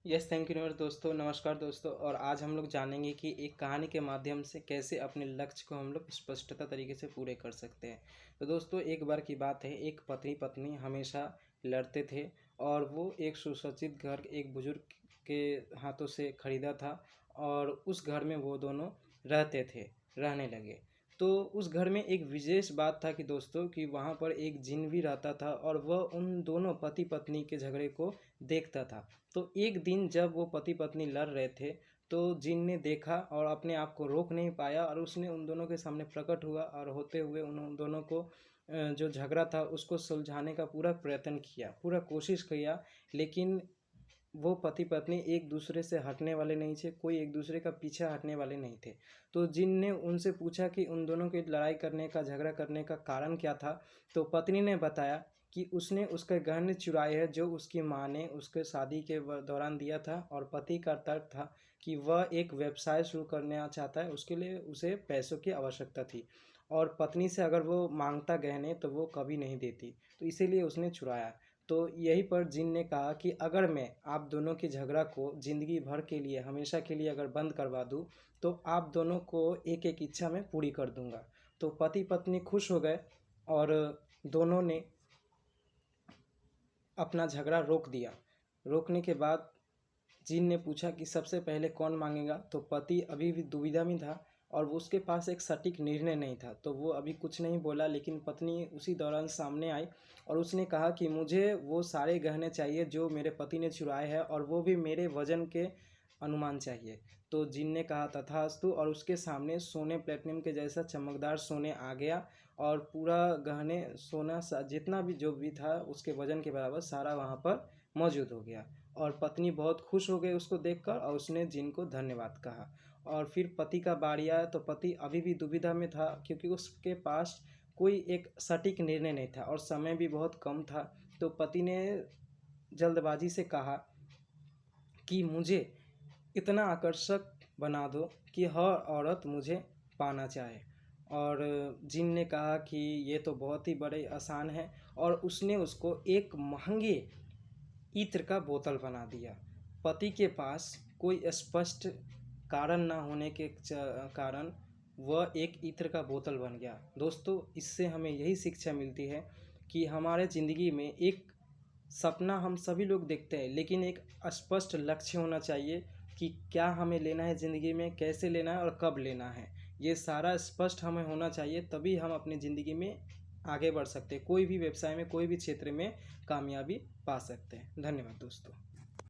Yes thank you दोस्तों। नमस्कार दोस्तों। और आज हम लोग जानेंगे कि एक कहानी के माध्यम से कैसे अपने लक्ष्य को हम लोग स्पष्टता तरीके से पूरे कर सकते हैं। तो दोस्तों, एक बार की बात है, एक पति पत्नी हमेशा लड़ते थे और वो एक सुसज्जित घर एक बुजुर्ग के हाथों से खरीदा था और उस घर में वो दोनों रहने लगे। तो उस घर में एक विशेष बात था कि दोस्तों कि वहाँ पर एक जिन भी रहता था और वह उन दोनों पति पत्नी के झगड़े को देखता था। तो एक दिन जब वो पति पत्नी लड़ रहे थे तो जिन ने देखा और अपने आप को रोक नहीं पाया और उसने उन दोनों के सामने प्रकट हुआ और होते हुए उन दोनों को जो झगड़ा था उसको सुलझाने का पूरा प्रयत्न किया, पूरा कोशिश किया। लेकिन वो पति पत्नी एक दूसरे से हटने वाले नहीं थे, कोई एक दूसरे का पीछा हटने वाले नहीं थे। तो जिन ने उनसे पूछा कि उन दोनों की लड़ाई करने का, झगड़ा करने का कारण क्या था। तो पत्नी ने बताया कि उसने उसके गहने चुराए हैं जो उसकी माँ ने उसके शादी के दौरान दिया था। और पति का तर्क था कि वह एक व्यवसाय शुरू करना चाहता है, उसके लिए उसे पैसों की आवश्यकता थी और पत्नी से अगर वो मांगता गहने तो वो कभी नहीं देती, तो इसीलिए उसने चुराया। तो यहीं पर जिन ने कहा कि अगर मैं आप दोनों के झगड़ा को ज़िंदगी भर के लिए, हमेशा के लिए अगर बंद करवा दूँ तो आप दोनों को एक एक इच्छा मैं पूरी कर दूंगा। तो पति पत्नी खुश हो गए और दोनों ने अपना झगड़ा रोक दिया। रोकने के बाद जिन ने पूछा कि सबसे पहले कौन मांगेगा। तो पति अभी भी दुविधा में था और उसके पास एक सटीक निर्णय नहीं था, तो वो अभी कुछ नहीं बोला। लेकिन पत्नी उसी दौरान सामने आई और उसने कहा कि मुझे वो सारे गहने चाहिए जो मेरे पति ने चुराए हैं और वो भी मेरे वजन के अनुमान चाहिए। तो जिन ने कहा तथास्तु और उसके सामने सोने प्लेटिनम के जैसा चमकदार सोने आ गया और पूरा गहने सोना जितना भी जो भी था उसके वजन के बराबर सारा वहाँ पर मौजूद हो गया। और पत्नी बहुत खुश हो गई उसको देखकर और उसने जिन को धन्यवाद कहा। और फिर पति का बारी आया तो पति अभी भी दुविधा में था क्योंकि उसके पास कोई एक सटीक निर्णय नहीं था और समय भी बहुत कम था। तो पति ने जल्दबाजी से कहा कि मुझे इतना आकर्षक बना दो कि हर औरत मुझे पाना चाहे। और जिन ने कहा कि ये तो बहुत ही बड़े आसान है और उसने उसको एक महंगे इत्र का बोतल बना दिया। पति के पास कोई स्पष्ट कारण ना होने के कारण वह एक इत्र का बोतल बन गया। दोस्तों, इससे हमें यही शिक्षा मिलती है कि हमारे ज़िंदगी में एक सपना हम सभी लोग देखते हैं, लेकिन एक स्पष्ट लक्ष्य होना चाहिए कि क्या हमें लेना है ज़िंदगी में, कैसे लेना है और कब लेना है। ये सारा स्पष्ट हमें होना चाहिए, तभी हम अपनी ज़िंदगी में आगे बढ़ सकते हैं, कोई भी व्यवसाय में, कोई भी क्षेत्र में कामयाबी पा सकते हैं। धन्यवाद दोस्तों।